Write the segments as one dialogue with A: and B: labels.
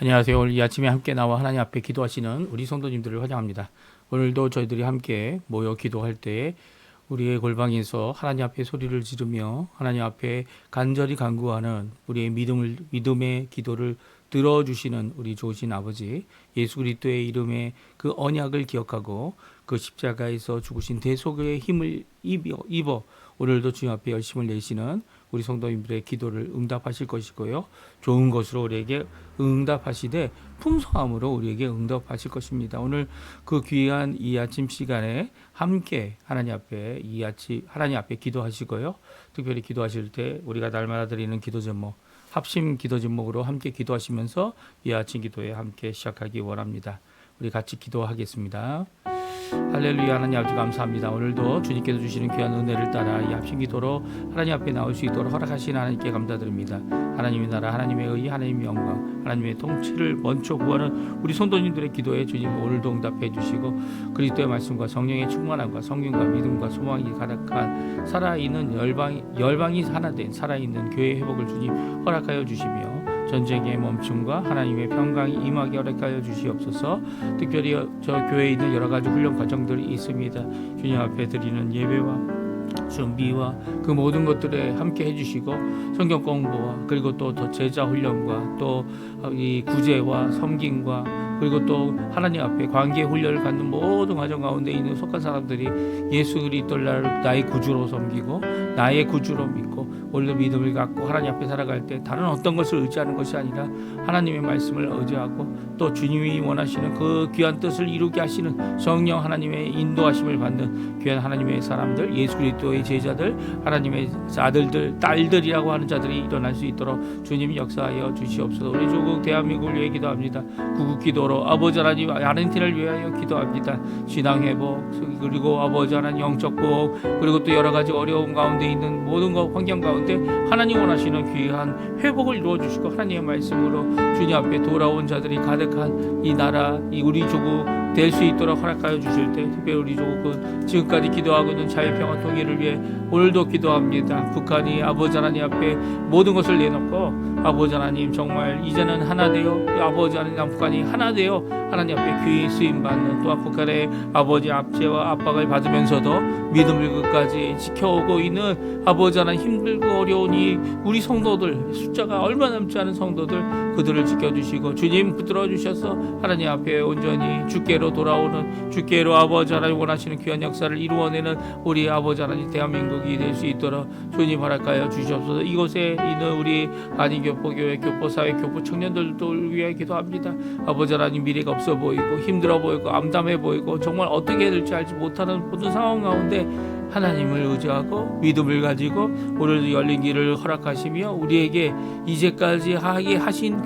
A: 안녕하세요. 오늘 이 아침에 함께 나와 하나님 앞에 기도하시는 우리 성도님들을 환영합니다. 오늘도 저희들이 함께 모여 기도할 때 우리의 골방에서 하나님 앞에 소리를 지르며 하나님 앞에 간절히 간구하는 우리의 믿음의 기도를 들어주시는 우리 좋으신 아버지 예수 그리스도의 이름의 그 언약을 기억하고 그 십자가에서 죽으신 대속의 힘을 입어 오늘도 주님 앞에 열심을 내시는 우리 성도님들의 기도를 응답하실 것이고요. 좋은 것으로 우리에게 응답하시되 풍성함으로 우리에게 응답하실 것입니다. 오늘 그 귀한 이 아침 시간에 함께 하나님 앞에 기도하시고요. 특별히 기도하실 때 우리가 날마다 드리는 기도 제목, 합심 기도 제목으로 함께 기도하시면서 이 아침 기도에 함께 시작하기 원합니다. 우리 같이 기도하겠습니다. 할렐루야. 하나님 아버지 감사합니다. 오늘도 주님께서 주시는 귀한 은혜를 따라 이 합심 기도로 하나님 앞에 나올 수 있도록 허락하신 하나님께 감사드립니다. 하나님의 나라, 하나님의 의, 하나님의 영광, 하나님의 통치를 먼저 구하는 우리 성도님들의 기도에 주님 오늘도 응답해 주시고 그리스도의 말씀과 성령의 충만함과 성령과 믿음과 소망이 가득한 살아있는 열방이 하나 된 살아있는 교회의 회복을 주님 허락하여 주시며 전쟁의 멈춤과 하나님의 평강이 임하게 허락하여 주시옵소서. 특별히 저 교회에 있는 여러 가지 훈련 과정들이 있습니다. 주님 앞에 드리는 예배와 준비와 그 모든 것들에 함께 해주시고 성경 공부와 그리고 또 제자 훈련과 또 이 구제와 섬김과 그리고 또 하나님 앞에 관계 훈련을 갖는 모든 과정 가운데 있는 속한 사람들이 예수 그리스도를 나의 구주로 섬기고 나의 구주로 믿고 오늘도 믿음을 갖고 하나님 앞에 살아갈 때 다른 어떤 것을 의지하는 것이 아니라 하나님의 말씀을 의지하고 또 주님이 원하시는 그 귀한 뜻을 이루게 하시는 성령 하나님의 인도하심을 받는 귀한 하나님의 사람들, 예수 그리스도의 제자들, 하나님의 아들들, 딸들이라고 하는 자들이 일어날 수 있도록 주님이 역사하여 주시옵소서. 우리 조국 대한민국을 위해 기도합니다. 구국 기도로 아버지 하나님 아르헨티나를 위하여 기도합니다. 신앙 회복 그리고 아버지 하나님 영적 보호 그리고 또 여러 가지 어려움 가운데 있는 모든 것 환경 가운데 하나님 원하시는 귀한 회복을 이루어 주시고 하나님의 말씀으로 주님 앞에 돌아온 자들이 가득한 이 나라 이 우리 조국 될 수 있도록 허락하여 주실 때 특별히 우리 조국은 지금까지 기도하고 있는 자유평화 통일을 위해 오늘도 기도합니다. 북한이 아버지 하나님 앞에 모든 것을 내놓고 아버지 하나님 정말 이제는 하나 되어 아버지 하나님 남북한이 하나 되어 하나님 앞에 귀히 쓰임받는 또한 북한의 아버지 압제와 압박을 받으면서도 믿음을 끝까지 지켜오고 있는 아버지 하나님 힘들고 어려운 이 우리 성도들 숫자가 얼마 남지 않은 성도들 그들을 지켜주시고 주님 붙들어 주셔서 하나님 앞에 온전히 주께로 돌아오는 주께로 아버지 하나님 원하시는 귀한 역사를 이루어내는 우리 아버지 하나님 대한민국이 될 수 있도록 주님 허락하여 주시옵소서. 이곳에 있는 우리 한인교포교회 교포사회 교포 청년들을 위해 기도합니다. 아버지 하나님 미래가 없어 보이고 힘들어 보이고 암담해 보이고 정말 어떻게 해야 될지 알지 못하는 모든 상황 가운데 하나님을 의지하고 믿음을 가지고 오늘도 열린 길을 허락하시며 우리에게 이제까지 하게 하신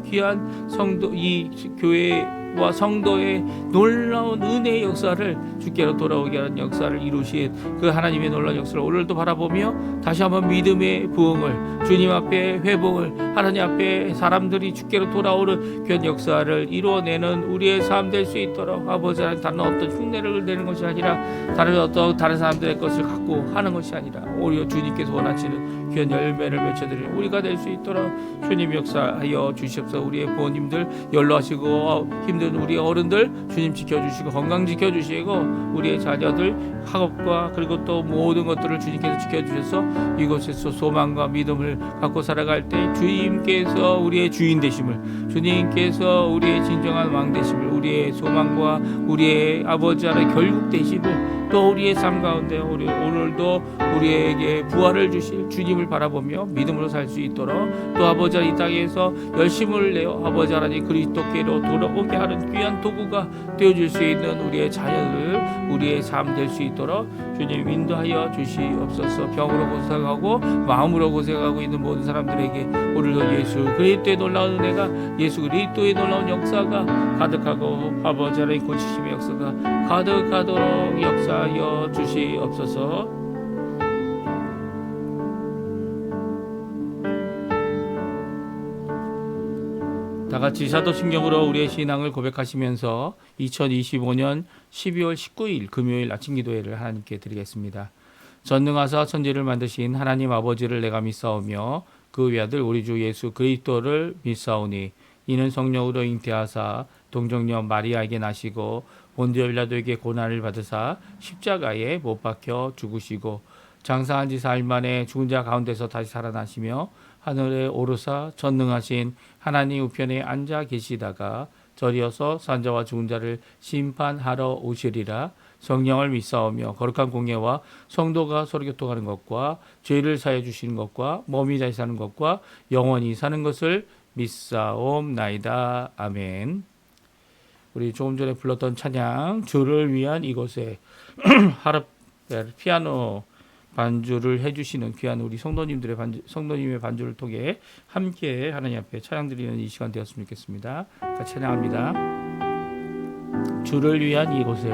A: 귀한 성도 이 교회와 성도의 놀라운 은혜의 역사를 주께로 돌아오게 하는 역사를 이루신 그 하나님의 놀라운 역사를 오늘도 바라보며 다시 한번 믿음의 부흥을 주님 앞에 회복을 하나님 앞에 사람들이 주께로 돌아오는 귀한 역사를 이루어내는 우리의 삶 될 수 있도록 아버지 하나님 다른 어떤 흉내를 내는 것이 아니라 다른 사람들의 것을 갖고 하는 것이 아니라 오히려 주님께서 원하시는 귀한 열매를 맺혀드리는 우리가 될 수 있도록 주님 역사하여 주시옵소서. 우리의 부모님들 연로하시고 힘든 우리 어른들 주님 지켜주시고 건강 지켜주시고 우리의 자녀들 학업과 그리고 또 모든 것들을 주님께서 지켜주셔서 이곳에서 소망과 믿음을 갖고 살아갈 때 주님께서 우리의 주인 되심을 주님께서 우리의 진정한 왕 되심을 우리의 소망과 우리의 아버지 하나의 결국 되심을 또 우리의 삶 가운데 오늘도 우리에게 부활을 주실 주님을 바라보며 믿음으로 살 수 있도록 또 아버지 하나님 이 땅에서 열심을 내어 아버지 하나님 그리스도께로 돌아오게 하는 귀한 도구가 되어줄 수 있는 우리의 자녀들 우리의 삶 될 수 있도록 주님 인도하여 주시옵소서. 병으로 고생하고 마음으로 고생하고 있는 모든 사람들에게 오늘도 예수 그리스도의 놀라운 은혜가 예수 그리스도의 놀라운 역사가 가득하고 아버지 하나님 고치심의 역사가 가득하도록 역사하여 주시옵소서. 다같이 사도신경으로 우리의 신앙을 고백하시면서 2025년 12월 19일 금요일 아침 기도회를 하나님께 드리겠습니다. 전능하사 천지를 만드신 하나님 아버지를 내가 믿사오며 그 외아들 우리 주 예수 그리스도를 믿사오니 이는 성령으로 잉태하사 동정녀 마리아에게 나시고 본디오 빌라도에게 고난을 받으사 십자가에 못 박혀 죽으시고 장사한 지 사흘 만에 죽은 자 가운데서 다시 살아나시며 하늘에 오르사 전능하신 하나님 우편에 앉아 계시다가 저리어서 산자와 죽은 자를 심판하러 오시리라. 성령을 믿사오며 거룩한 공예와 성도가 서로 교통하는 것과 죄를 사해 주시는 것과 몸이 다시 사는 것과 영원히 사는 것을 믿사옵나이다. 아멘. 우리 조금 전에 불렀던 찬양 주를 위한 이곳에 피아노 반주를 해주시는 귀한 우리 성도님의 반주를 통해 함께 하나님 앞에 찬양드리는 이 시간 되었으면 좋겠습니다. 같이 찬양합니다. 주를 위한 이곳에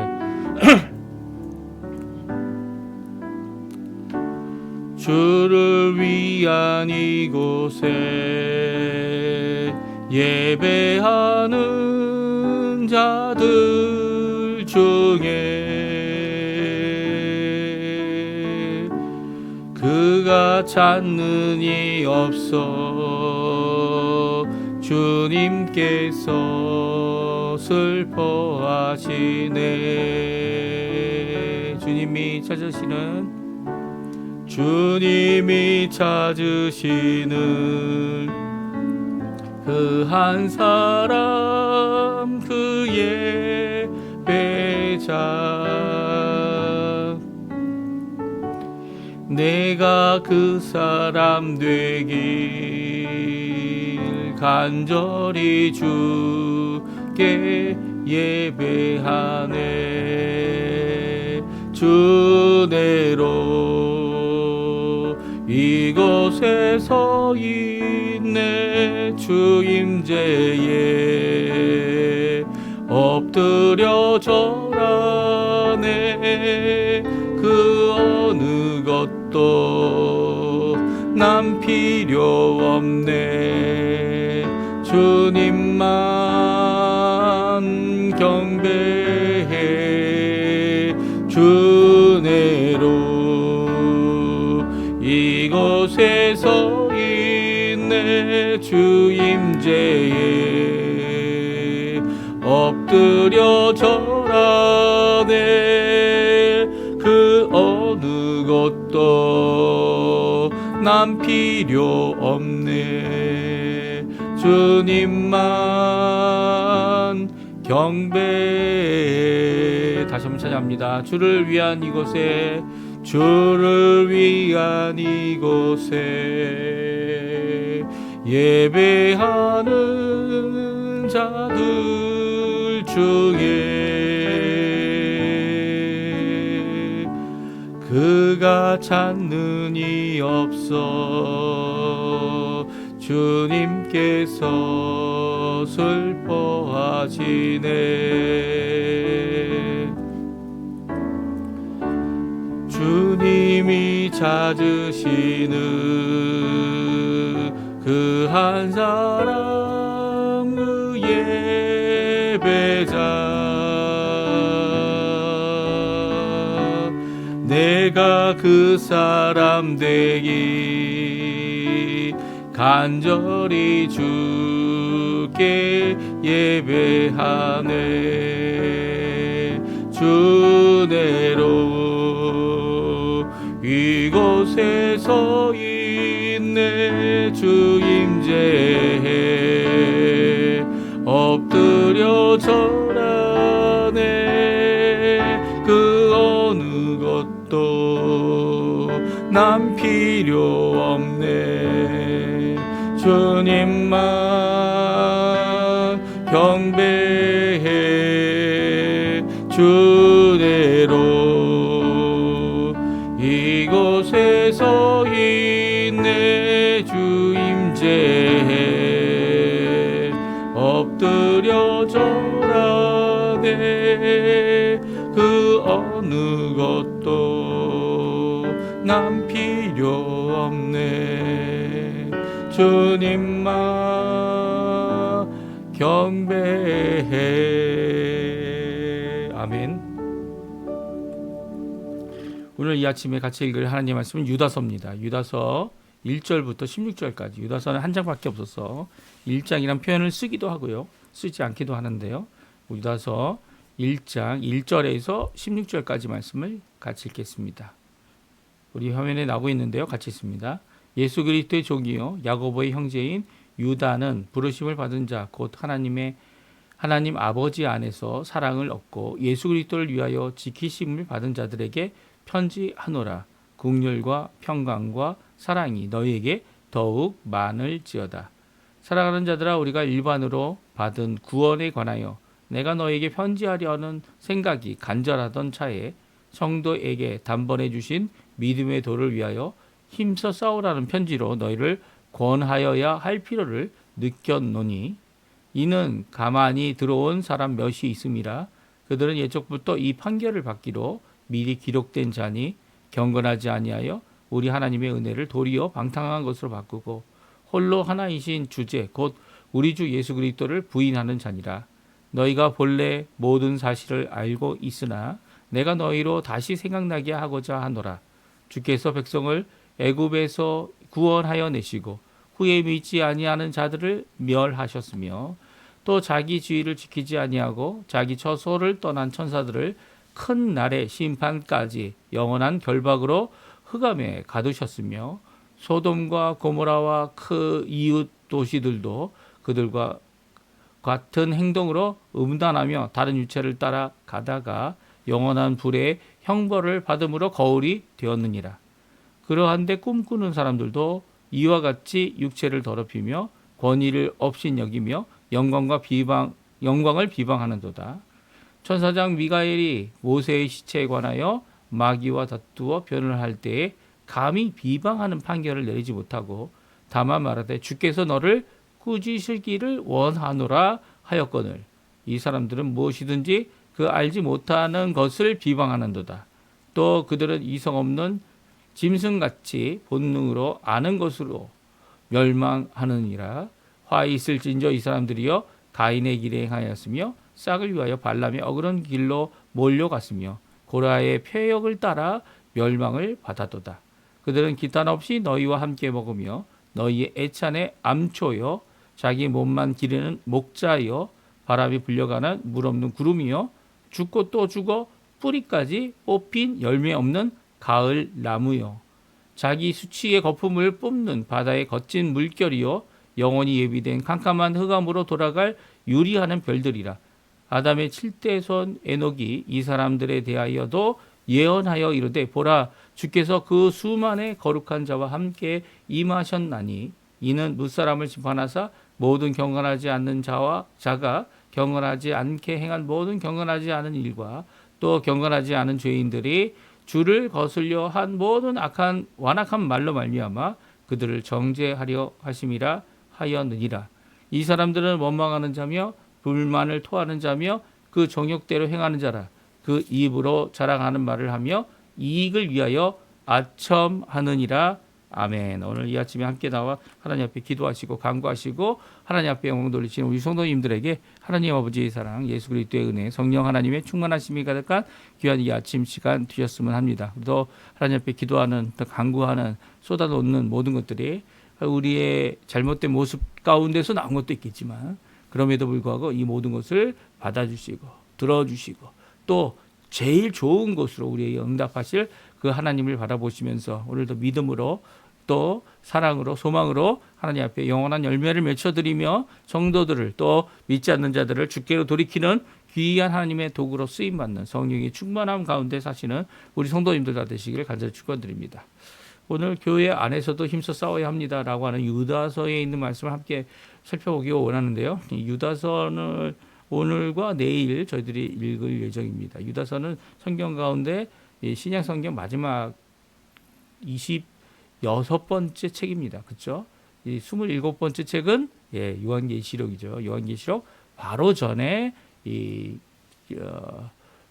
A: 주를 위한 이곳에 예배하는 자들 중에 그가 찾는 이 없어 주님께서 슬퍼하시네. 주님이 찾으시는 그 한 사람 그 예배자 내가 그 사람 되길 간절히 주께 예배하네. 주내로 이곳에 서 있네. 주 임재에 엎드려 절하네. 그 어느 것도 난 필요 없네. 주님만 경배해. 주내로 이곳에 서 있네. 주 임재에 엎드려 절하네. 그 어느 것도 난 필요 없네. 주님만 경배해. 다시 한번 찬양합니다. 주를 위한 이곳에 예배하는 자들 중에 그가 찾는 이 없어 주님께서 슬퍼하시네. 주님이 찾으시는 그 한 사람 그 예배자 내가 그 사람 되기 간절히 주께 예배하네. 주내로 이곳에 서 있네. 주 임재에 엎드려 절하네. 그 어느 것도 난 필요 없네. 주님만 경배해. 주내로 이곳에 서 있네. 주 임재에 엎드려 절하네. 그 어느 것도 난 필요 없네. 주님만 경배해. 아멘. 오늘 이 아침에 같이 읽을 하나님의 말씀은 유다서입니다. 유다서 1절부터 16절까지. 유다서는 한 장밖에 없어서 1장이란 표현을 쓰기도 하고요. 쓰지 않기도 하는데요. 유다서 1장 1절에서 16절까지 말씀을 같이 읽겠습니다. 우리 화면에 나오고 있는데요. 같이 읽습니다. 예수 그리스도의 종이요 야고보의 형제인 유다는 부르심을 받은 자 곧 하나님 아버지 안에서 사랑을 얻고 예수 그리스도를 위하여 지키심을 받은 자들에게 편지하노라. 긍휼과 평강과 사랑이 너희에게 더욱 많을지어다. 사랑하는 자들아, 우리가 일반으로 받은 구원에 관하여 내가 너에게 편지하려는 생각이 간절하던 차에 성도에게 단번에 주신 믿음의 도를 위하여 힘써 싸우라는 편지로 너희를 권하여야 할 필요를 느꼈노니 이는 가만히 들어온 사람 몇이 있음이라. 그들은 예적부터 이 판결을 받기로 미리 기록된 자니 경건하지 아니하여 우리 하나님의 은혜를 도리어 방탕한 것으로 바꾸고 홀로 하나이신 주제 곧 우리 주 예수 그리스도를 부인하는 자니라. 너희가 본래 모든 사실을 알고 있으나 내가 너희로 다시 생각나게 하고자 하노라. 주께서 백성을 애굽에서 구원하여 내시고 후에 믿지 아니하는 자들을 멸하셨으며 또 자기 지위를 지키지 아니하고 자기 처소를 떠난 천사들을 큰 날의 심판까지 영원한 결박으로 흑암에 가두셨으며 소돔과 고모라와 그 이웃 도시들도 그들과 같은 행동으로 음란하며 다른 유체를 따라 가다가 영원한 불의 형벌을 받음으로 거울이 되었느니라. 그러한데 꿈꾸는 사람들도 이와 같이 육체를 더럽히며 권위를 없인 여기며 영광을 비방하는도다. 천사장 미가엘이 모세의 시체에 관하여 마귀와 다투어 변을 할 때에 감히 비방하는 판결을 내리지 못하고 다만 말하되 주께서 너를 꾸짖으시기를 원하노라 하였거늘 이 사람들은 무엇이든지 그 알지 못하는 것을 비방하는도다. 또 그들은 이성 없는 짐승같이 본능으로 아는 것으로 멸망하느니라. 화 있을진저 이 사람들이여 가인의 길에 행하였으며 싹을 위하여 발람의 어그런 길로 몰려갔으며 고라의 폐역을 따라 멸망을 받았도다. 그들은 기탄 없이 너희와 함께 먹으며 너희의 애찬의 암초여 자기 몸만 기르는 목자여 바람이 불려가는 물 없는 구름이여 죽고 또 죽어 뿌리까지 뽑힌 열매 없는 가을 나무여 자기 수치의 거품을 뿜는 바다의 거친 물결이여 영원히 예비된 캄캄한 흑암으로 돌아갈 유리하는 별들이라. 아담의 7대손 에녹이 이 사람들에 대하여도 예언하여 이르되 보라 주께서 그 수만의 거룩한 자와 함께 임하셨나니 이는 무사람을 심판하사 모든 경건하지 않는 자가 경건하지 않게 행한 모든 경건하지 않은 일과 또 경건하지 않은 죄인들이 주를 거슬려 한 모든 완악한 말로 말미암아 그들을 정죄하려 하심이라 하였느니라. 이 사람들은 원망하는 자며 불만을 토하는 자며 그 정욕대로 행하는 자라. 그 입으로 자랑하는 말을 하며 이익을 위하여 아첨하느니라. 아멘. 오늘 이 아침에 함께 나와 하나님 앞에 기도하시고 간구하시고 하나님 앞에 영광 돌리시는 우리 성도님들에게 하나님 아버지의 사랑, 예수 그리스도의 은혜, 성령 하나님의 충만하심이 가득한 귀한 이 아침 시간 되셨으면 합니다. 또 하나님 앞에 기도하는, 또 간구하는, 쏟아놓는 모든 것들이 우리의 잘못된 모습 가운데서 나온 것도 있겠지만 그럼에도 불구하고 이 모든 것을 받아주시고 들어주시고 또 제일 좋은 것으로 우리에게 응답하실 그 하나님을 바라보시면서 오늘도 믿음으로 또 사랑으로 소망으로 하나님 앞에 영원한 열매를 맺혀드리며 성도들을 또 믿지 않는 자들을 주께로 돌이키는 귀한 하나님의 도구로 쓰임받는 성령의 충만함 가운데 사시는 우리 성도님들 다 되시기를 간절히 축원드립니다. 오늘 교회 안에서도 힘써 싸워야 합니다라고 하는 유다서에 있는 말씀을 함께 살펴보기 원하는데요. 이 유다서는 오늘과 내일 저희들이 읽을 예정입니다. 유다서는 성경 가운데 신약 성경 마지막 26번째 책입니다. 그렇죠? 이 27번째 책은 요한계시록이죠. 요한계시록 바로 전에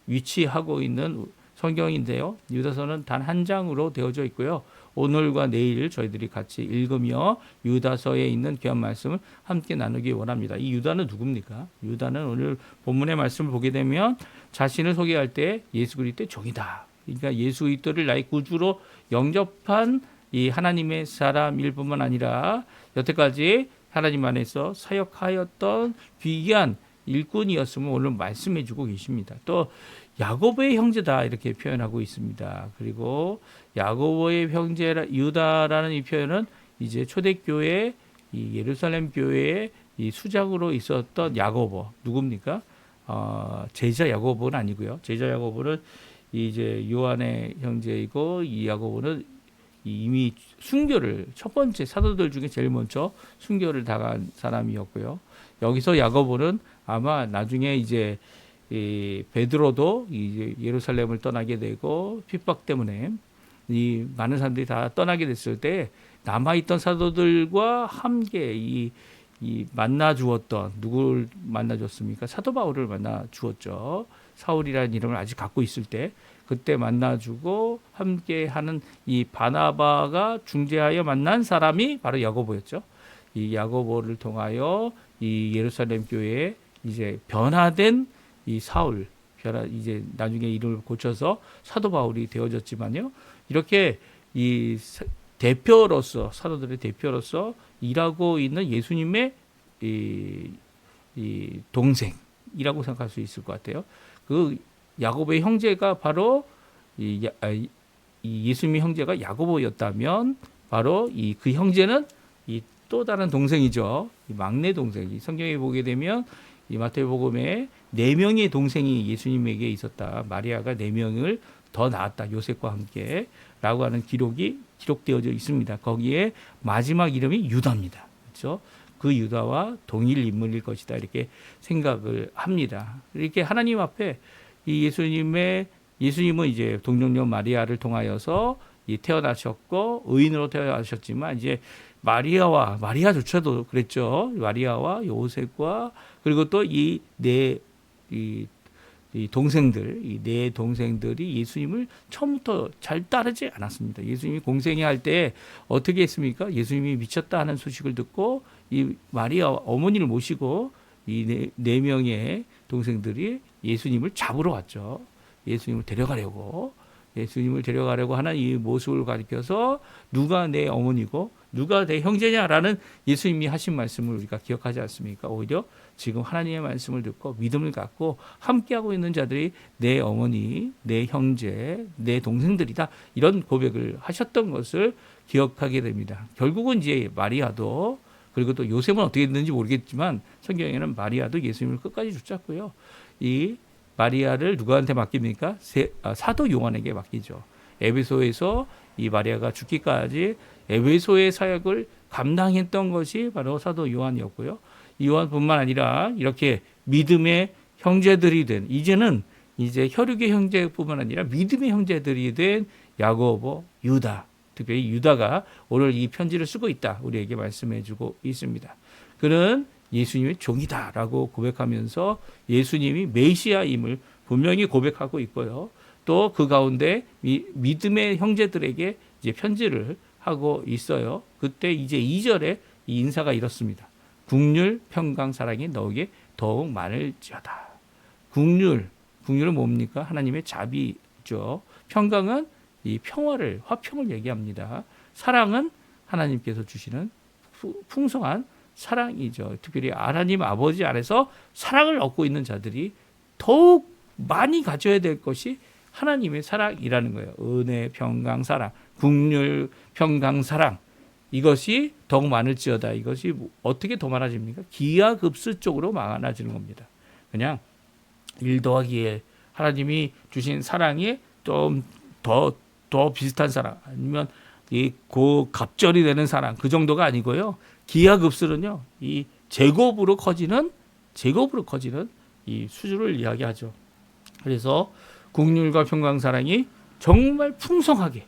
A: 위치하고 있는 성경인데요. 유다서는 단 한 장으로 되어져 있고요. 오늘과 내일 저희들이 같이 읽으며 유다서에 있는 귀한 말씀을 함께 나누기 원합니다. 이 유다는 누굽니까? 유다는 오늘 본문의 말씀을 보게 되면 자신을 소개할 때 예수 그리스도의 종이다. 그러니까 예수 그리스도를 나의 구주로 영접한 이 하나님의 사람일 뿐만 아니라 여태까지 하나님 안에서 사역하였던 귀한 일꾼이었음을 오늘 말씀해 주고 계십니다. 또 야고보의 형제다 이렇게 표현하고 있습니다. 그리고 야고보의 형제 유다라는 이 표현은 이제 초대교회 이 예루살렘 교회의 이 수장으로 있었던 야고보 누굽니까? 제자 야고보는 아니고요. 제자 야고보는 이제 요한의 형제이고 이 야고보는 이미 순교를 첫 번째 사도들 중에 제일 먼저 순교를 당한 사람이었고요. 여기서 야고보는 아마 나중에 이제 이 베드로도 이제 예루살렘을 떠나게 되고 핍박 때문에 이 많은 사람들이 다 떠나게 됐을 때 남아있던 사도들과 함께 이 만나 주었던 누굴 만나 줬습니까? 사도 바울을 만나 주었죠. 사울이라는 이름을 아직 갖고 있을 때 그때 만나 주고 함께 하는 이 바나바가 중재하여 만난 사람이 바로 야고보였죠. 이 야고보를 통하여 이 예루살렘 교회에 이제 변화된 이 사울 이제 나중에 이름을 고쳐서 사도 바울이 되어졌지만요. 이렇게 이 대표로서 사도들의 대표로서 일하고 있는 예수님의 이 동생이라고 생각할 수 있을 것 같아요. 그 야고보의 형제가 바로 이 예수님의 형제가 야고보였다면 바로 그 형제는 이 또 다른 동생이죠. 이 막내 동생이 성경에 보게 되면 이 마태복음에 4명의 동생이 예수님에게 있었다. 마리아가 4명을 더 낳았다. 요셉과 함께 라고 하는 기록되어져 있습니다. 거기에 마지막 이름이 유다입니다. 그렇죠? 그 유다와 동일 인물일 것이다. 이렇게 생각을 합니다. 이렇게 하나님 앞에 이 예수님은 이제 동정녀 마리아를 통하여서 태어나셨고 의인으로 태어나셨지만 이제 마리아조차도 그랬죠. 마리아와 요셉과 그리고 또 이 네 동생들이 예수님을 처음부터 잘 따르지 않았습니다. 예수님이 공생애할 때 어떻게 했습니까? 예수님이 미쳤다 하는 소식을 듣고 이 마리아 어머니를 모시고 이 네 명의 동생들이 예수님을 잡으러 왔죠. 예수님을 데려가려고 하는 이 모습을 가리켜서 누가 내 어머니고 누가 내 형제냐라는 예수님이 하신 말씀을 우리가 기억하지 않습니까? 오히려 지금 하나님의 말씀을 듣고 믿음을 갖고 함께하고 있는 자들이 내 어머니, 내 형제, 내 동생들이다. 이런 고백을 하셨던 것을 기억하게 됩니다. 결국은 이제 마리아도 그리고 또 요셉은 어떻게 됐는지 모르겠지만 성경에는 마리아도 예수님을 끝까지 붙잡고요. 이 마리아를 누구한테 맡깁니까? 사도 요한에게 맡기죠. 에베소에서 이 마리아가 죽기까지 에베소의 사역을 감당했던 것이 바로 사도 요한이었고요. 이 요한뿐만 아니라 이렇게 믿음의 형제들이 된 이제는 이제 혈육의 형제뿐만 아니라 믿음의 형제들이 된 야고보, 유다, 특별히 유다가 오늘 이 편지를 쓰고 있다. 우리에게 말씀해주고 있습니다. 그는 예수님의 종이다라고 고백하면서 예수님이 메시아임을 분명히 고백하고 있고요. 또 그 가운데 믿음의 형제들에게 이제 편지를 하고 있어요. 그때 이제 2절에 이 인사가 이렇습니다. 국률, 평강, 사랑이 너에게 더욱 많을지어다. 국률은 뭡니까? 하나님의 자비죠. 평강은 이 평화를, 화평을 얘기합니다. 사랑은 하나님께서 주시는 풍성한 사랑이죠. 특별히 하나님 아버지 안에서 사랑을 얻고 있는 자들이 더욱 많이 가져야 될 것이 하나님의 사랑이라는 거예요. 은혜, 평강, 사랑, 국률, 평강, 사랑. 이것이 더욱 많을지어다. 이것이 어떻게 더 많아집니까? 기하급수 쪽으로 많아지는 겁니다. 그냥 1 더하기 1 하나님이 주신 사랑이 좀 더 비슷한 사랑 아니면 이 고갑절이 되는 사랑 그 정도가 아니고요. 기하급수는요. 이 제곱으로 커지는 이 수준을 이야기하죠. 그래서 국률과 평강 사랑이 정말 풍성하게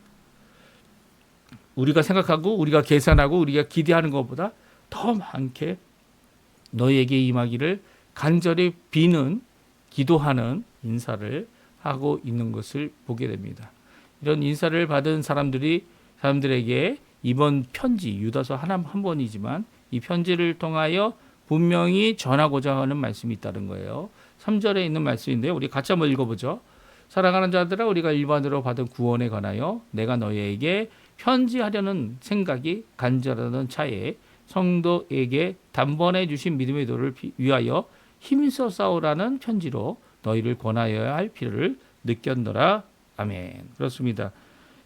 A: 우리가 생각하고 우리가 계산하고 우리가 기대하는 것보다 더 많게 너희에게 임하기를 간절히 비는 기도하는 인사를 하고 있는 것을 보게 됩니다. 이런 인사를 받은 사람들에게 이번 편지 유다서 한 번이지만 이 편지를 통하여 분명히 전하고자 하는 말씀이 있다는 거예요. 3절에 있는 말씀인데요. 우리 같이 한번 읽어보죠. 사랑하는 자들아 우리가 일반으로 받은 구원에 관하여 내가 너희에게 편지하려는 생각이 간절하던 차에 성도에게 단번에 주신 믿음의 도를 위하여 힘써 싸우라는 편지로 너희를 권하여야 할 필요를 느꼈노라. 아멘. 그렇습니다.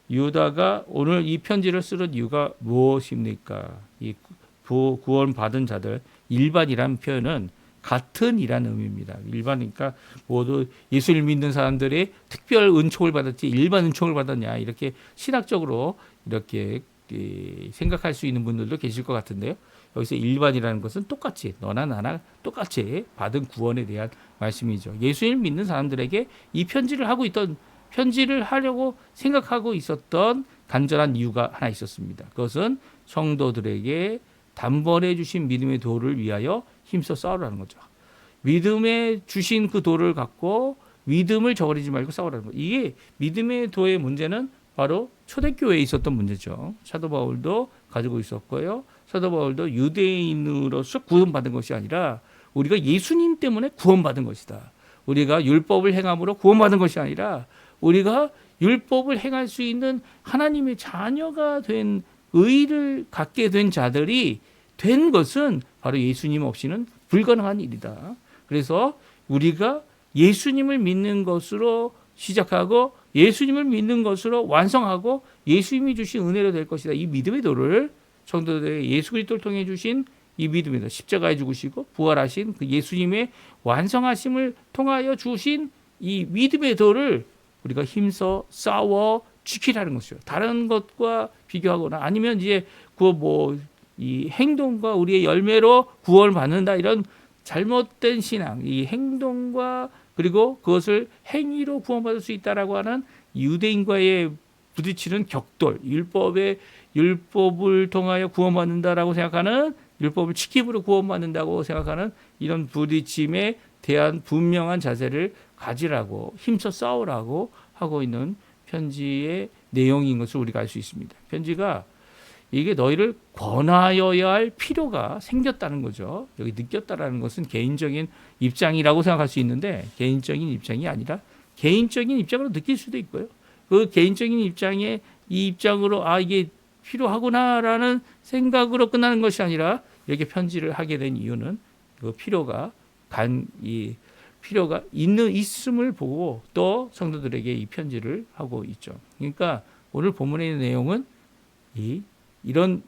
A: 유다가 오늘 이 편지를 쓰는 이유가 무엇입니까? 이 구원 받은 자들, 일반이라는 표현은 같은 이라는 의미입니다. 일반이니까 모두 예수를 믿는 사람들이 특별 은총을 받았지 일반 은총을 받았냐 이렇게 신학적으로 이렇게 생각할 수 있는 분들도 계실 것 같은데요. 여기서 일반이라는 것은 똑같이 너나 나나 똑같이 받은 구원에 대한 말씀이죠. 예수를 믿는 사람들에게 이 편지를 하려고 생각하고 있었던 간절한 이유가 하나 있었습니다. 그것은 성도들에게 단번에 주신 믿음의 도를 위하여 힘써 싸우라는 거죠. 믿음에 주신 그 도를 갖고 믿음을 저버리지 말고 싸우라는 거죠. 이게 믿음의 도의 문제는 바로 초대교회에 있었던 문제죠. 사도 바울도 가지고 있었고요. 사도 바울도 유대인으로서 구원받은 것이 아니라 우리가 예수님 때문에 구원받은 것이다. 우리가 율법을 행함으로 구원받은 것이 아니라 우리가 율법을 행할 수 있는 하나님의 자녀가 된 의를 갖게 된 자들이 된 것은 바로 예수님 없이는 불가능한 일이다. 그래서 우리가 예수님을 믿는 것으로 시작하고 예수님을 믿는 것으로 완성하고 예수님이 주신 은혜로 될 것이다. 이 믿음의 도를 성도들에게 예수 그리스도를 통해 주신 이 믿음의 도, 십자가에 죽으시고 부활하신 그 예수님의 완성하심을 통하여 주신 이 믿음의 도를 우리가 힘써 싸워 지키라는 것이죠. 다른 것과 비교하거나 아니면 이제 이 행동과 우리의 열매로 구원을 받는다 이런 잘못된 신앙, 이 행동과 그리고 그것을 행위로 구원받을 수 있다라고 하는 유대인과의 부딪히는 격돌, 율법을 통하여 구원받는다라고 생각하는 율법을 지킴으로 구원받는다고 생각하는 이런 부딪힘에 대한 분명한 자세를 가지라고 힘써 싸우라고 하고 있는 편지의 내용인 것을 우리가 알 수 있습니다. 편지가 이게 너희를 권하여야 할 필요가 생겼다는 거죠. 여기 느꼈다라는 것은 개인적인 입장이라고 생각할 수 있는데 개인적인 입장이 아니라 개인적인 입장으로 느낄 수도 있고요. 그 개인적인 입장에 이 입장으로 이게 필요하구나라는 생각으로 끝나는 것이 아니라 이렇게 편지를 하게 된 이유는 그 필요가 있음을 보고 또 성도들에게 이 편지를 하고 있죠. 그러니까 오늘 본문에 있는 내용은 이런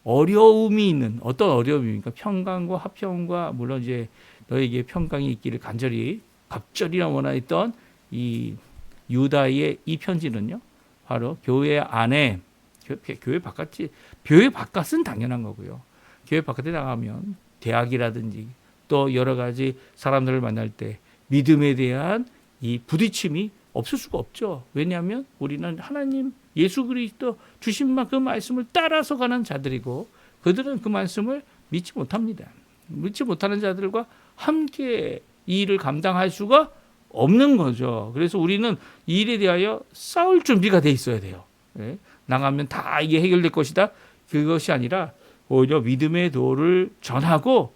A: 어려움이 있는 어떤 어려움입니까? 평강과 화평과 물론 이제 너에게 평강이 있기를 갑절이나 원하였던 이 유다의 이 편지는요. 바로 교회 안에 교회 바깥은 당연한 거고요. 교회 바깥에 나가면 대학이라든지 또 여러 가지 사람들을 만날 때 믿음에 대한 이 부딪힘이 없을 수가 없죠. 왜냐하면 우리는 하나님 예수 그리스도 주신 그 말씀을 따라서 가는 자들이고 그들은 그 말씀을 믿지 못합니다. 믿지 못하는 자들과 함께 이 일을 감당할 수가 없는 거죠. 그래서 우리는 이 일에 대하여 싸울 준비가 돼 있어야 돼요. 나가면 다 이게 해결될 것이다. 그것이 아니라 오히려 믿음의 도를 전하고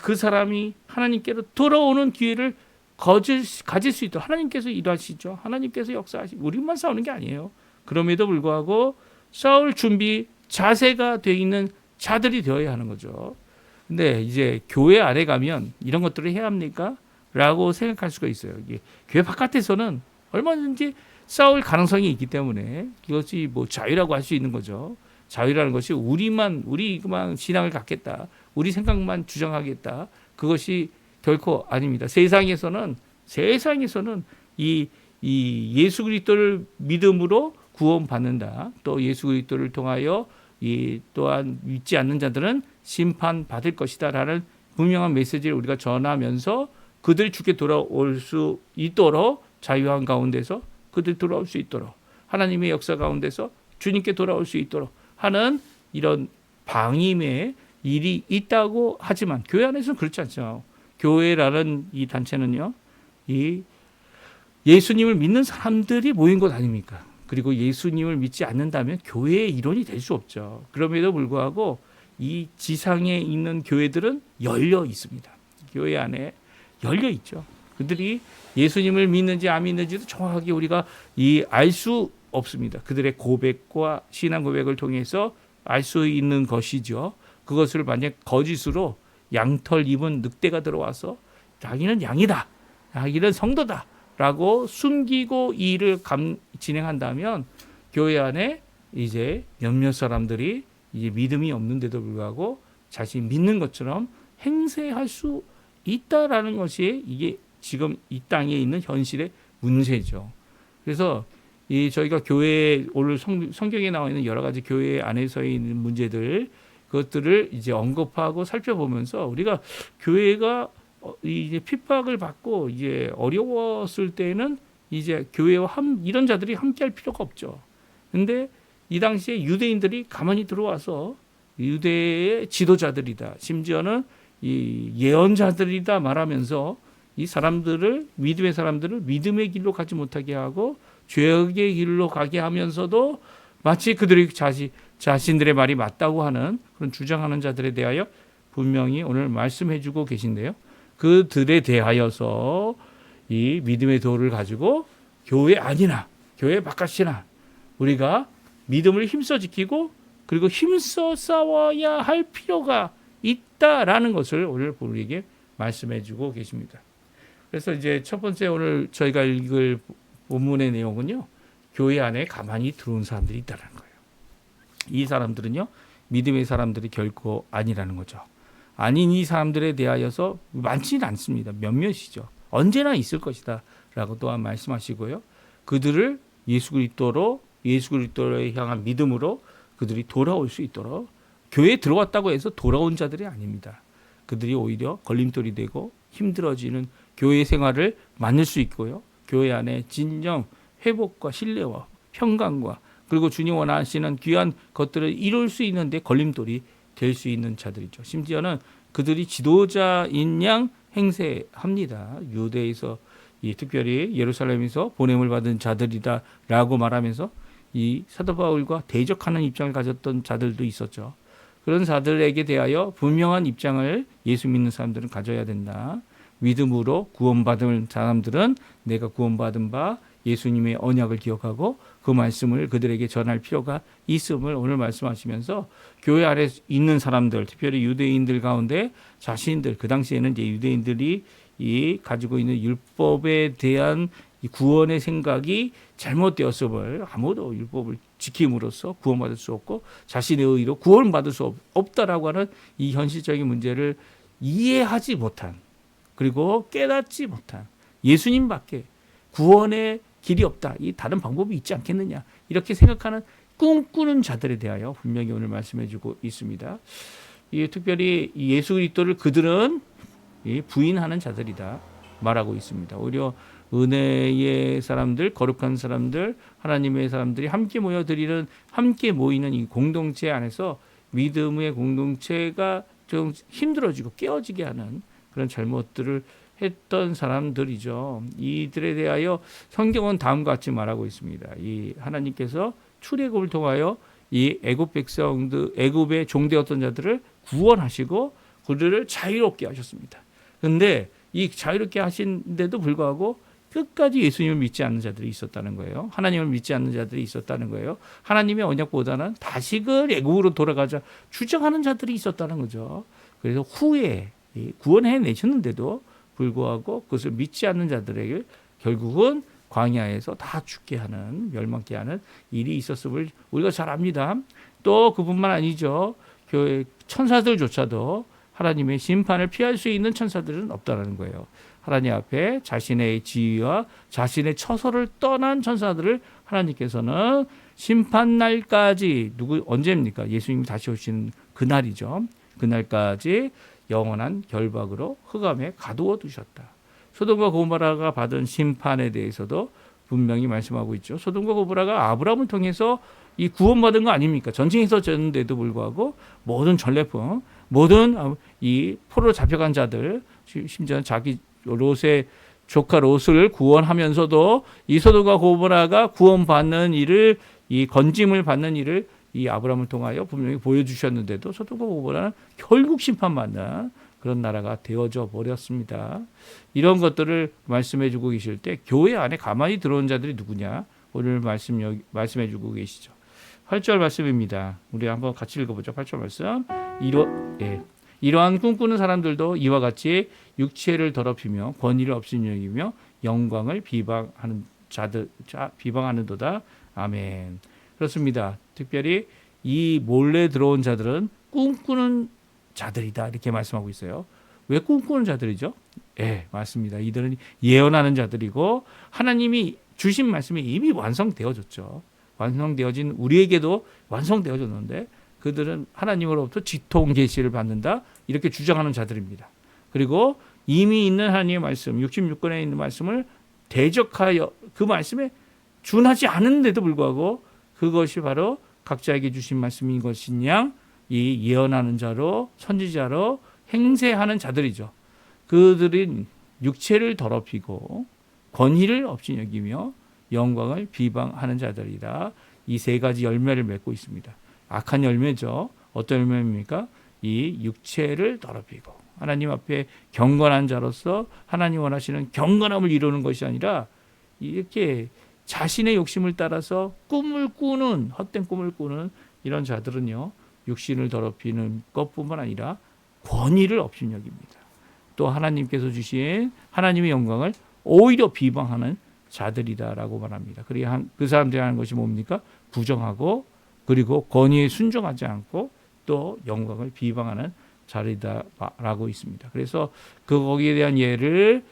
A: 그 사람이 하나님께로 돌아오는 기회를 가질 수 있도록 하나님께서 일하시죠. 하나님께서 역사하시고 우리만 싸우는 게 아니에요. 그럼에도 불구하고 싸울 준비 자세가 되어 있는 자들이 되어야 하는 거죠. 근데 이제 교회 안에 가면 이런 것들을 해야 합니까? 라고 생각할 수가 있어요. 이게 교회 바깥에서는 얼마든지 싸울 가능성이 있기 때문에 이것이 자유라고 할 수 있는 거죠. 자유라는 것이 우리만 신앙을 갖겠다. 우리 생각만 주장하겠다. 그것이 결코 아닙니다. 세상에서는 이 예수 그리스도를 믿음으로 구원받는다. 또 예수 그리스도를 통하여 또한 믿지 않는 자들은 심판받을 것이다라는 분명한 메시지를 우리가 전하면서 그들이 주께 돌아올 수 있도록 자유한 가운데서 그들이 돌아올 수 있도록 하나님의 역사 가운데서 주님께 돌아올 수 있도록 하는 이런 방임의 일이 있다고 하지만 교회 안에서는 그렇지 않죠. 교회라는 이 단체는요. 이 예수님을 믿는 사람들이 모인 것 아닙니까? 그리고 예수님을 믿지 않는다면 교회의 일원이 될 수 없죠. 그럼에도 불구하고 이 지상에 있는 교회들은 열려 있습니다. 교회 안에 열려 있죠. 그들이 예수님을 믿는지 안 믿는지도 정확하게 우리가 알 수 없습니다. 그들의 고백과 신앙 고백을 통해서 알 수 있는 것이죠. 그것을 만약 거짓으로 양털 입은 늑대가 들어와서 자기는 양이다, 자기는 성도다라고 숨기고 이 일을 진행한다면 교회 안에 이제 몇몇 사람들이 이제 믿음이 없는데도 불구하고 자신이 믿는 것처럼 행세할 수 있다라는 것이 이게 지금 이 땅에 있는 현실의 문제죠. 그래서 저희가 교회 오늘 성경에 나와 있는 여러 가지 교회 안에서 있는 문제들 그것들을 이제 언급하고 살펴보면서 우리가 교회가 이제 핍박을 받고 이제 어려웠을 때는 이제 교회와 이런 자들이 함께할 필요가 없죠. 근데 이 당시에 유대인들이 가만히 들어와서 유대의 지도자들이다, 심지어는 이 예언자들이다 말하면서 이 사람들을 믿음의 사람들을 믿음의 길로 가지 못하게 하고 죄악의 길로 가게 하면서도 마치 그들이 자신들의 말이 맞다고 하는 그런 주장하는 자들에 대하여 분명히 오늘 말씀해주고 계신데요. 그들에 대하여서 이 믿음의 도를 가지고 교회 안이나 교회 바깥이나 우리가 믿음을 힘써 지키고 그리고 힘써 싸워야 할 필요가 있다라는 것을 오늘 우리에게 말씀해주고 계십니다. 그래서 이제 첫 번째 오늘 저희가 읽을 본문의 내용은요, 교회 안에 가만히 들어온 사람들이 있다는 거예요. 이 사람들은요, 믿음의 사람들이 결코 아니라는 거죠. 아닌 이 사람들에 대하여서 많지는 않습니다. 몇몇이죠. 언제나 있을 것이다 라고 또한 말씀하시고요. 그들을 예수 그리스도를 향한 믿음으로 그들이 돌아올 수 있도록, 교회에 들어왔다고 해서 돌아온 자들이 아닙니다. 그들이 오히려 걸림돌이 되고 힘들어지는 교회 생활을 만들 수 있고요. 교회 안에 진정 회복과 신뢰와 평강과 그리고 주님 원하시는 귀한 것들을 이룰 수 있는데 걸림돌이 될 수 있는 자들이죠. 심지어는 그들이 지도자인 양 행세합니다. 유대에서 특별히 예루살렘에서 보냄을 받은 자들이다라고 말하면서 이 사도 바울과 대적하는 입장을 가졌던 자들도 있었죠. 그런 자들에게 대하여 분명한 입장을 예수 믿는 사람들은 가져야 된다. 믿음으로 구원받은 사람들은 내가 구원받은 바 예수님의 언약을 기억하고 그 말씀을 그들에게 전할 필요가 있음을 오늘 말씀하시면서 교회 안에 있는 사람들, 특별히 유대인들 가운데 자신들, 그 당시에는 이제 유대인들이 가지고 있는 율법에 대한 이 구원의 생각이 잘못되었음을, 아무도 율법을 지킴으로써 구원받을 수 없고 자신의 의로 구원받을 수 없다라고 하는 이 현실적인 문제를 이해하지 못한, 그리고 깨닫지 못한, 예수님밖에 구원의 길이 없다, 이 다른 방법이 있지 않겠느냐, 이렇게 생각하는 꿈꾸는 자들에 대하여 분명히 오늘 말씀해주고 있습니다. 특별히 예수 그리스도를 그들은 부인하는 자들이다 말하고 있습니다. 오히려 은혜의 사람들, 거룩한 사람들, 하나님의 사람들이 함께 함께 모이는 이 공동체 안에서 믿음의 공동체가 좀 힘들어지고 깨어지게 하는 그런 잘못들을 했던 사람들이죠. 이들에 대하여 성경은 다음과 같이 말하고 있습니다. 이 하나님께서 출애굽을 통하여 이 애굽의 종되었던 자들을 구원하시고 그들을 자유롭게 하셨습니다. 그런데 이 자유롭게 하신데도 불구하고 끝까지 예수님을 믿지 않는 자들이 있었다는 거예요. 하나님을 믿지 않는 자들이 있었다는 거예요. 하나님의 언약보다는 다시금 애굽으로 돌아가자 주장하는 자들이 있었다는 거죠. 그래서 후에 구원해 내셨는데도 불구하고 그것을 믿지 않는 자들에게 결국은 광야에서 다 죽게 하는, 멸망케 하는 일이 있었음을 우리가 잘 압니다. 또 그뿐만 아니죠. 교회 천사들조차도 하나님의 심판을 피할 수 있는 천사들은 없다는 거예요. 하나님 앞에 자신의 지위와 자신의 처소를 떠난 천사들을 하나님께서는 심판날까지, 언제입니까? 예수님이 다시 오시는 그날이죠. 그날까지 영원한 결박으로 흑암에 가두어 두셨다. 소돔과 고모라가 받은 심판에 대해서도 분명히 말씀하고 있죠. 소돔과 고모라가 아브라함을 통해서 이 구원받은 거 아닙니까? 전쟁에서 졌는데도 불구하고 모든 전래품, 모든 이 포로로 잡혀간 자들, 심지어 자기 롯의 조카 롯을 구원하면서도 이 소돔과 고모라가 구원받는 일을, 이 건짐을 받는 일을 이 아브라함을 통하여 분명히 보여주셨는데도 소돔과 고모라는 결국 심판받는 그런 나라가 되어져 버렸습니다. 이런 것들을 말씀해 주고 계실 때 교회 안에 가만히 들어온 자들이 누구냐? 오늘 말씀해 주고 계시죠. 8절 말씀입니다. 우리 한번 같이 읽어보죠. 8절 말씀. 이러한 꿈꾸는 사람들도 이와 같이 육체를 더럽히며 권위를 없인 여기며 영광을 비방하는도다. 아멘. 그렇습니다. 특별히 이 몰래 들어온 자들은 꿈꾸는 자들이다 이렇게 말씀하고 있어요. 왜 꿈꾸는 자들이죠? 맞습니다. 이들은 예언하는 자들이고 하나님이 주신 말씀이 이미 완성되어졌죠. 완성되어진 우리에게도 완성되어졌는데 그들은 하나님으로부터 지통 계시를 받는다 이렇게 주장하는 자들입니다. 그리고 이미 있는 하나님의 말씀 66권에 있는 말씀을 대적하여 그 말씀에 준하지 않은데도 불구하고 그것이 바로 각자에게 주신 말씀인 것인 양 이 예언하는 자로 선지자로 행세하는 자들이죠. 그들은 육체를 더럽히고 권위를 없이 여기며 영광을 비방하는 자들이다. 이 세 가지 열매를 맺고 있습니다. 악한 열매죠. 어떤 열매입니까? 이 육체를 더럽히고 하나님 앞에 경건한 자로서 하나님 원하시는 경건함을 이루는 것이 아니라 이렇게 자신의 욕심을 따라서 꿈을 꾸는 헛된 꿈을 꾸는 이런 자들은요. 육신을 더럽히는 것뿐만 아니라 권위를 업신여깁니다. 또 하나님께서 주신 하나님의 영광을 오히려 비방하는 자들이다라고 말합니다. 그리고 그 사람들이 하는 것이 뭡니까? 부정하고 그리고 권위에 순종하지 않고 또 영광을 비방하는 자리다라고 있습니다. 그래서 거기에 대한 예를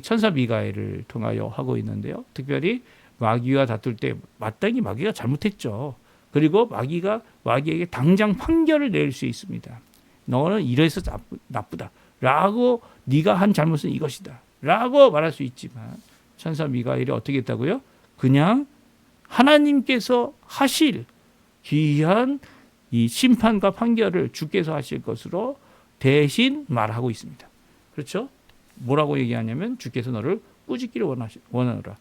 A: 천사 미가엘을 통하여 하고 있는데요. 특별히 마귀와 다툴 때 마땅히 마귀가 잘못했죠. 그리고 마귀가 마귀에게 당장 판결을 내릴 수 있습니다. 너는 이래서 나쁘다. 라고 네가 한 잘못은 이것이다. 라고 말할 수 있지만 천사 미가엘이 어떻게 했다고요? 그냥 하나님께서 하실 귀한 이 심판과 판결을 주께서 하실 것으로 대신 말하고 있습니다. 그렇죠? 뭐라고 얘기하냐면 주께서 너를 꾸짖기를 원하노라.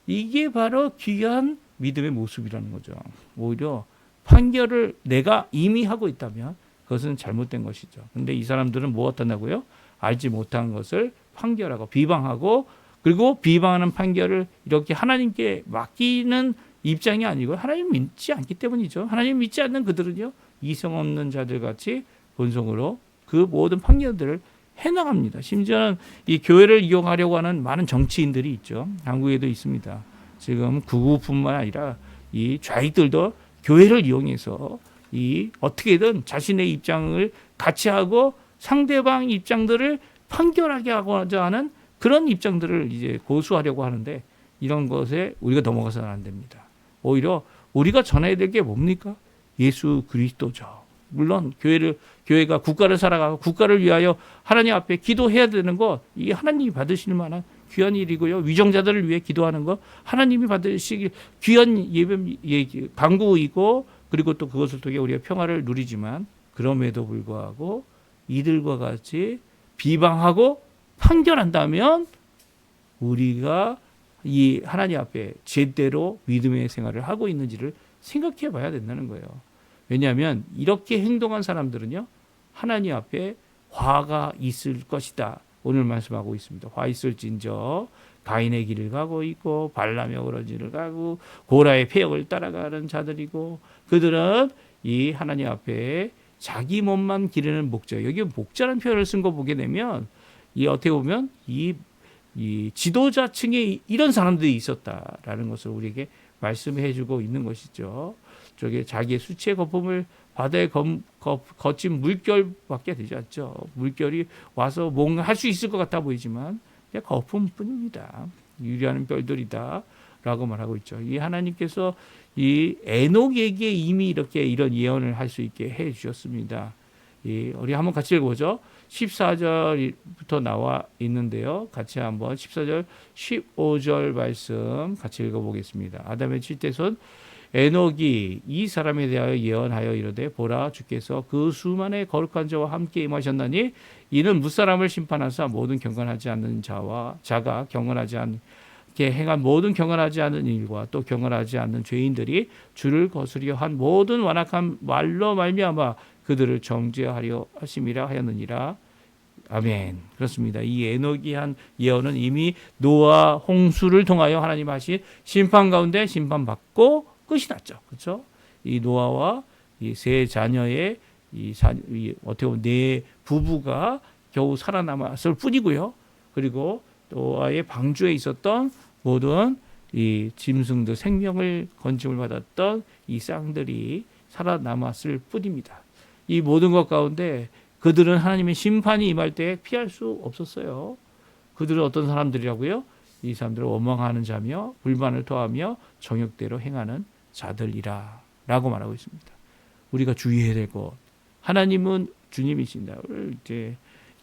A: 이게 바로 귀한 믿음의 모습이라는 거죠. 오히려 판결을 내가 이미 하고 있다면 그것은 잘못된 것이죠. 그런데 이 사람들은 무엇한다고요? 알지 못한 것을 판결하고 비방하고 그리고 비방하는 판결을 이렇게 하나님께 맡기는 입장이 아니고 하나님 믿지 않기 때문이죠. 하나님 믿지 않는 그들은요. 이성 없는 자들 같이 본성으로 그 모든 판결들을 해나갑니다. 심지어는 이 교회를 이용하려고 하는 많은 정치인들이 있죠. 한국에도 있습니다. 지금 극우뿐만 아니라 이 좌익들도 교회를 이용해서 이 어떻게든 자신의 입장을 같이 하고 상대방 입장들을 판결하게 하고자 하는 그런 입장들을 이제 고수하려고 하는데 이런 것에 우리가 넘어가서는 안 됩니다. 오히려 우리가 전해야 될 게 뭡니까? 예수 그리스도죠. 물론 교회가 국가를 살아가고 국가를 위하여 하나님 앞에 기도해야 되는 것 이게 하나님이 받으실 만한 귀한 일이고요. 위정자들을 위해 기도하는 것 하나님이 받으시길 귀한 강구이고 그리고 또 그것을 통해 우리가 평화를 누리지만 그럼에도 불구하고 이들과 같이 비방하고 판결한다면 우리가 이 하나님 앞에 제대로 믿음의 생활을 하고 있는지를 생각해 봐야 된다는 거예요. 왜냐하면 이렇게 행동한 사람들은요. 하나님 앞에 화가 있을 것이다. 오늘 말씀하고 있습니다. 화 있을진저 가인의 길을 가고 있고 발람의 오른지를 가고 고라의 폐역을 따라가는 자들이고 그들은 이 하나님 앞에 자기 몸만 기르는 목자. 여기 목자라는 표현을 쓴 거 보게 되면 이 어떻게 보면 이 지도자층에 이런 사람들이 있었다라는 것을 우리에게 말씀해주고 있는 것이죠. 저게 자기의 수치의 거품을 바다에 거친 물결밖에 되지 않죠. 물결이 와서 뭔가 할 수 있을 것 같아 보이지만 그냥 거품뿐입니다. 유리하는 별들이다라고 말하고 있죠. 이 하나님께서 이 에녹에게 이미 이렇게 이런 예언을 할 수 있게 해 주셨습니다. 우리 한번 같이 읽어보죠. 14절부터 나와 있는데요. 같이 한번 14절, 15절 말씀 같이 읽어보겠습니다. 아담의 칠대손 에녹이 이 사람에 대하여 예언하여 이르되 보라 주께서 그 수만의 거룩한 자와 함께 임하셨나니 이는 무사람을 심판하사 모든 경건하지 않는 자가 경건하지 않게 행한 모든 경건하지 않는 일과 또 경건하지 않는 죄인들이 주를 거스려 한 모든 완악한 말로 말미암아 그들을 정죄하려 하심이라 하였느니라. 아멘. 그렇습니다. 이 에녹이 한 예언은 이미 노아 홍수를 통하여 하나님 하신 심판 가운데 심판받고 끝이 났죠. 그렇죠? 이 노아와 이 세 자녀의 어떻게 보면 네 부부가 겨우 살아남았을 뿐이고요. 그리고 노아의 방주에 있었던 모든 이 짐승들 생명을 건짐을 받았던 이 쌍들이 살아남았을 뿐입니다. 이 모든 것 가운데 그들은 하나님의 심판이 임할 때 피할 수 없었어요. 그들은 어떤 사람들이라고요? 이 사람들은 원망하는 자며 불만을 토하며 정욕대로 행하는 자들이라 라고 말하고 있습니다. 우리가 주의해야 될 것, 하나님은 주님이신다. 이제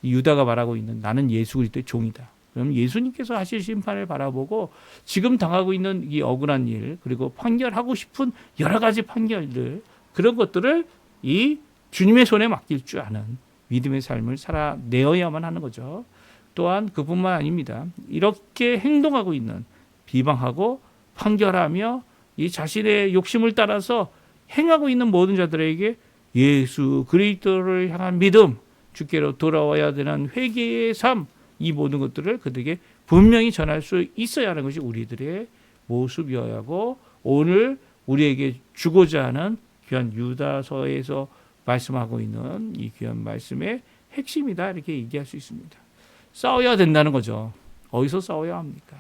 A: 유다가 말하고 있는 나는 예수 그리스도의 종이다. 그럼 예수님께서 하실 심판을 바라보고 지금 당하고 있는 이 억울한 일, 그리고 판결하고 싶은 여러 가지 판결들, 그런 것들을 이 주님의 손에 맡길 줄 아는 믿음의 삶을 살아내어야만 하는 거죠. 또한 그뿐만 아닙니다. 이렇게 행동하고 있는, 비방하고 판결하며 이 자신의 욕심을 따라서 행하고 있는 모든 자들에게 예수 그리스도를 향한 믿음, 주께로 돌아와야 되는 회개의 삶, 이 모든 것들을 그들에게 분명히 전할 수 있어야 하는 것이 우리들의 모습이어야 하고, 오늘 우리에게 주고자 하는 귀한 유다서에서 말씀하고 있는 이 귀한 말씀의 핵심이다, 이렇게 얘기할 수 있습니다. 싸워야 된다는 거죠. 어디서 싸워야 합니까?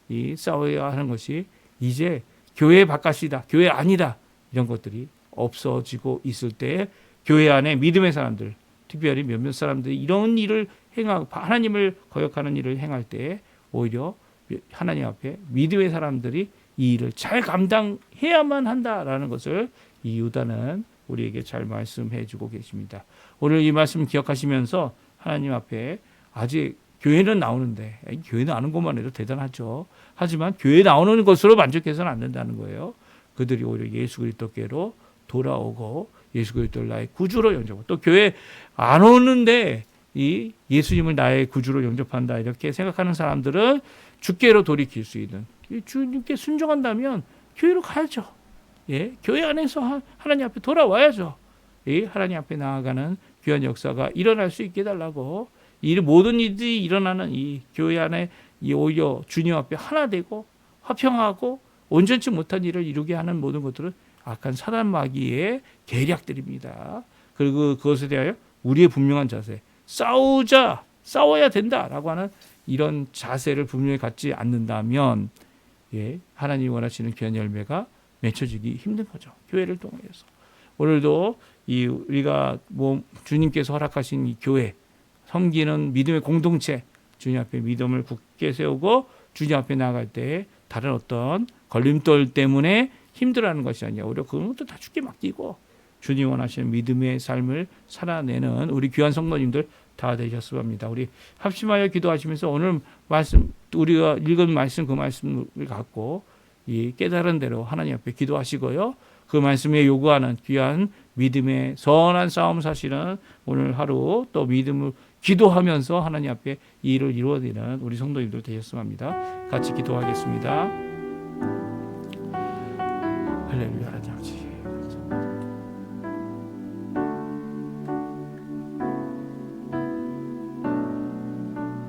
A: 이 싸워야 하는 것이 이제 교회 바깥이다, 교회 아니다, 이런 것들이 없어지고 있을 때 교회 안에 믿음의 사람들, 특별히 몇몇 사람들이 이런 일을 행하고 하나님을 거역하는 일을 행할 때 오히려 하나님 앞에 믿음의 사람들이 이 일을 잘 감당해야만 한다라는 것을 이 유다는 우리에게 잘 말씀해 주고 계십니다. 오늘 이 말씀 기억하시면서 하나님 앞에 아직 교회는 나오는데, 교회 나오는 것만 해도 대단하죠. 하지만 교회 나오는 것으로 만족해서는 안 된다는 거예요. 그들이 오히려 예수 그리스도께로 돌아오고 예수 그리스도를 나의 구주로 영접하고, 또 교회 안 오는데 이 예수님을 나의 구주로 영접한다 이렇게 생각하는 사람들은 주께로 돌이킬 수 있는, 주님께 순종한다면 교회로 가야죠. 예, 교회 안에서 하나님 앞에 돌아와야죠. 예, 하나님 앞에 나아가는 귀한 역사가 일어날 수 있게 해달라고, 이 모든 일들이 일어나는 이 교회 안에 이 오히려 주님 앞에 하나 되고 화평하고 온전치 못한 일을 이루게 하는 모든 것들은 악한 사단 마귀의 계략들입니다. 그리고 그것에 대하여 우리의 분명한 자세, 싸워야 된다라고 하는 이런 자세를 분명히 갖지 않는다면, 예, 하나님이 원하시는 귀한 열매가 맺혀지기 힘든 거죠. 교회를 통해서. 오늘도 우리가 주님께서 허락하신 이 교회, 섬기는 믿음의 공동체, 주님 앞에 믿음을 굳게 세우고 주님 앞에 나아갈 때 다른 어떤 걸림돌 때문에 힘들어하는 것이 아니라 오히려 그런 것도 다 주께 맡기고 주님 원하시는 믿음의 삶을 살아내는 우리 귀한 성도님들 다 되셨으면 합니다. 우리 합심하여 기도하시면서 오늘 말씀, 우리가 읽은 말씀, 그 말씀을 갖고 이 깨달은 대로 하나님 앞에 기도하시고요. 그 말씀에 요구하는 귀한 믿음의 선한 싸움 사실은 오늘 하루 또 믿음을 기도하면서 하나님 앞에 이 일을 이루어내는 우리 성도님들 되셨으면 합니다. 같이 기도하겠습니다. 할렐루야.